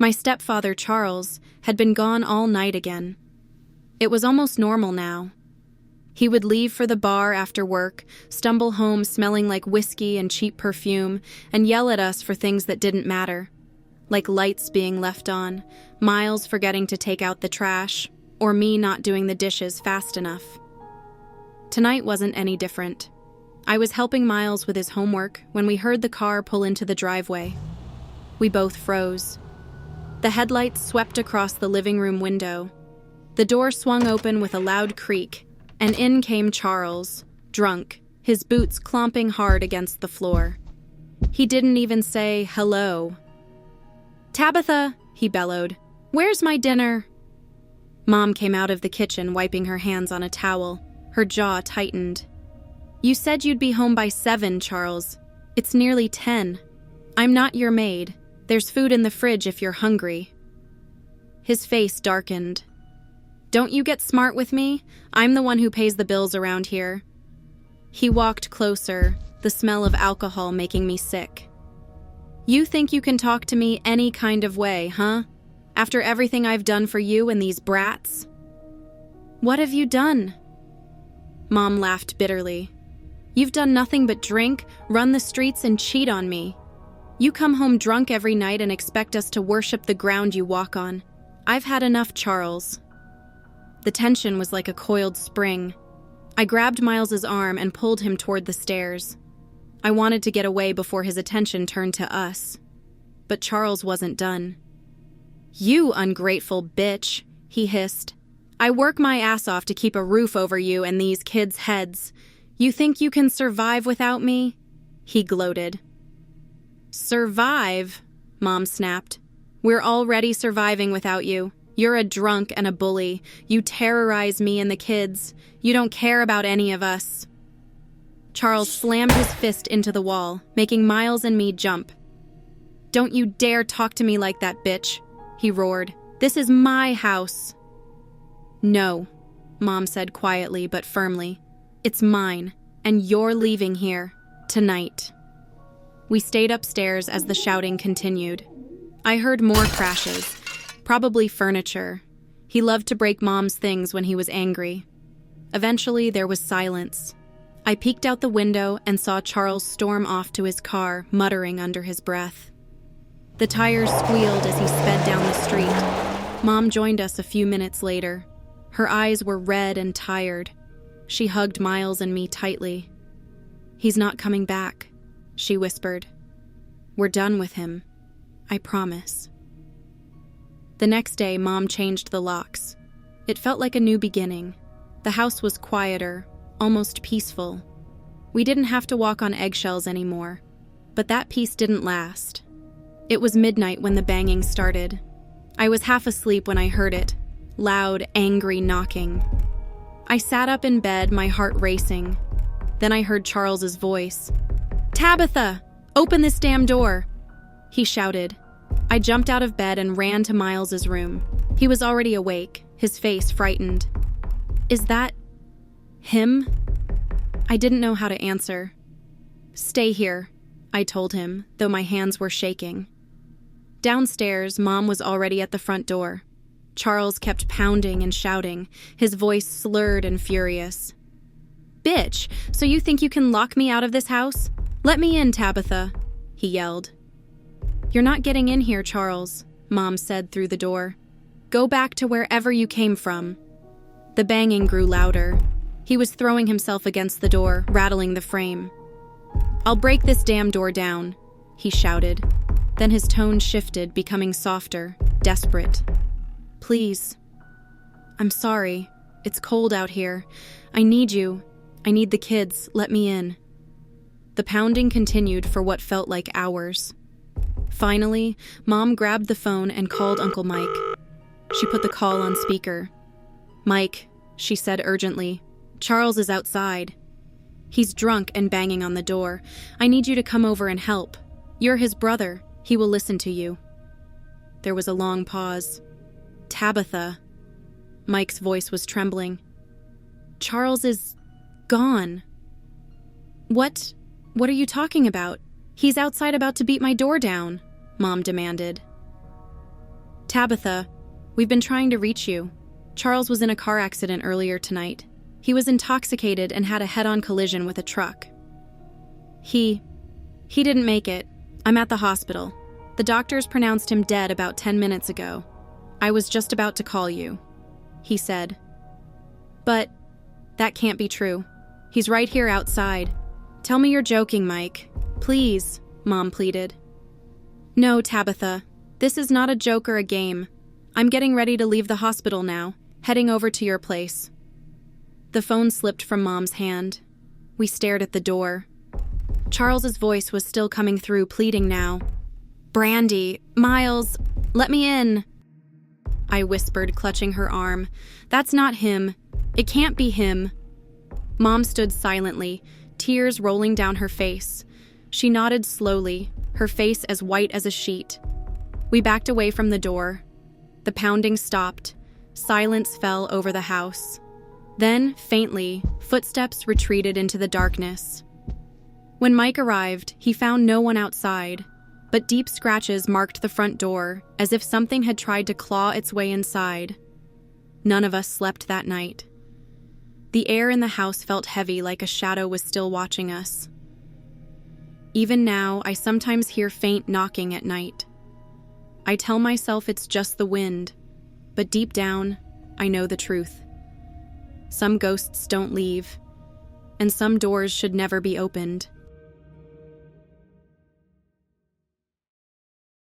My stepfather, Charles, had been gone all night again. It was almost normal now. He would leave for the bar after work, stumble home smelling like whiskey and cheap perfume, and yell at us for things that didn't matter, like lights being left on, Miles forgetting to take out the trash, or me not doing the dishes fast enough. Tonight wasn't any different. I was helping Miles with his homework when we heard the car pull into the driveway. We both froze. The headlights swept across the living room window. The door swung open with a loud creak, and in came Charles, drunk, his boots clomping hard against the floor. He didn't even say hello. "Tabitha," he bellowed, "where's my dinner?" Mom came out of the kitchen wiping her hands on a towel. Her jaw tightened. "You said you'd be home by 7, Charles. It's nearly 10. I'm not your maid. There's food in the fridge if you're hungry." His face darkened. "Don't you get smart with me? I'm the one who pays the bills around here." He walked closer, the smell of alcohol making me sick. "You think you can talk to me any kind of way, huh? After everything I've done for you and these brats?" "What have you done?" Mom laughed bitterly. "You've done nothing but drink, run the streets, and cheat on me. You come home drunk every night and expect us to worship the ground you walk on. I've had enough, Charles." The tension was like a coiled spring. I grabbed Miles's arm and pulled him toward the stairs. I wanted to get away before his attention turned to us. But Charles wasn't done. "You ungrateful bitch," he hissed. "I work my ass off to keep a roof over you and these kids' heads. You think you can survive without me?" He gloated. "Survive?" Mom snapped. "We're already surviving without you. You're a drunk and a bully. You terrorize me and the kids. You don't care about any of us." Charles slammed his fist into the wall, making Miles and me jump. "Don't you dare talk to me like that, bitch," he roared. "This is my house." "No," Mom said quietly but firmly. "It's mine, and you're leaving here, tonight." We stayed upstairs as the shouting continued. I heard more crashes, probably furniture. He loved to break Mom's things when he was angry. Eventually, there was silence. I peeked out the window and saw Charles storm off to his car, muttering under his breath. The tires squealed as he sped down the street. Mom joined us a few minutes later. Her eyes were red and tired. She hugged Miles and me tightly. "He's not coming back," she whispered. "We're done with him. I promise." The next day, Mom changed the locks. It felt like a new beginning. The house was quieter, almost peaceful. We didn't have to walk on eggshells anymore. But that peace didn't last. It was midnight when the banging started. I was half asleep when I heard it. Loud, angry knocking. I sat up in bed, my heart racing. Then I heard Charles's voice. "Tabitha, open this damn door!" he shouted. I jumped out of bed and ran to Miles's room. He was already awake, his face frightened. "Is that him?" I didn't know how to answer. "Stay here," I told him, though my hands were shaking. Downstairs, Mom was already at the front door. Charles kept pounding and shouting, his voice slurred and furious. "Bitch, so you think you can lock me out of this house? Let me in, Tabitha," he yelled. "You're not getting in here, Charles," Mom said through the door. "Go back to wherever you came from." The banging grew louder. He was throwing himself against the door, rattling the frame. "I'll break this damn door down," he shouted. Then his tone shifted, becoming softer, desperate. "Please. I'm sorry. It's cold out here. I need you. I need the kids. Let me in." The pounding continued for what felt like hours. Finally, Mom grabbed the phone and called Uncle Mike. She put the call on speaker. "Mike," she said urgently, "Charles is outside. He's drunk and banging on the door. I need you to come over and help. You're his brother. He will listen to you." There was a long pause. "Tabitha." Mike's voice was trembling. "Charles is gone." What are you talking about? He's outside about to beat my door down," Mom demanded. Tabitha, we've been trying to reach you. Charles was in a car accident earlier tonight. He was intoxicated and had a head-on collision with a truck. He didn't make it. I'm at the hospital. The doctors pronounced him dead about 10 minutes ago. I was just about to call you, he said. But that can't be true. He's right here outside. Tell me you're joking, Mike. Please, Mom pleaded. No, Tabitha. This is not a joke or a game. I'm getting ready to leave the hospital now, heading over to your place. The phone slipped from Mom's hand. We stared at the door. Charles's voice was still coming through, pleading now. Brandy, Miles, let me in. I whispered, clutching her arm. That's not him. It can't be him. Mom stood silently, tears rolling down her face. She nodded slowly, her face as white as a sheet. We backed away from the door. The pounding stopped. Silence fell over the house. Then, faintly, footsteps retreated into the darkness. When Mike arrived, he found no one outside, but deep scratches marked the front door, as if something had tried to claw its way inside. None of us slept that night. The air in the house felt heavy, like a shadow was still watching us. Even now, I sometimes hear faint knocking at night. I tell myself it's just the wind, but deep down, I know the truth. Some ghosts don't leave, and some doors should never be opened.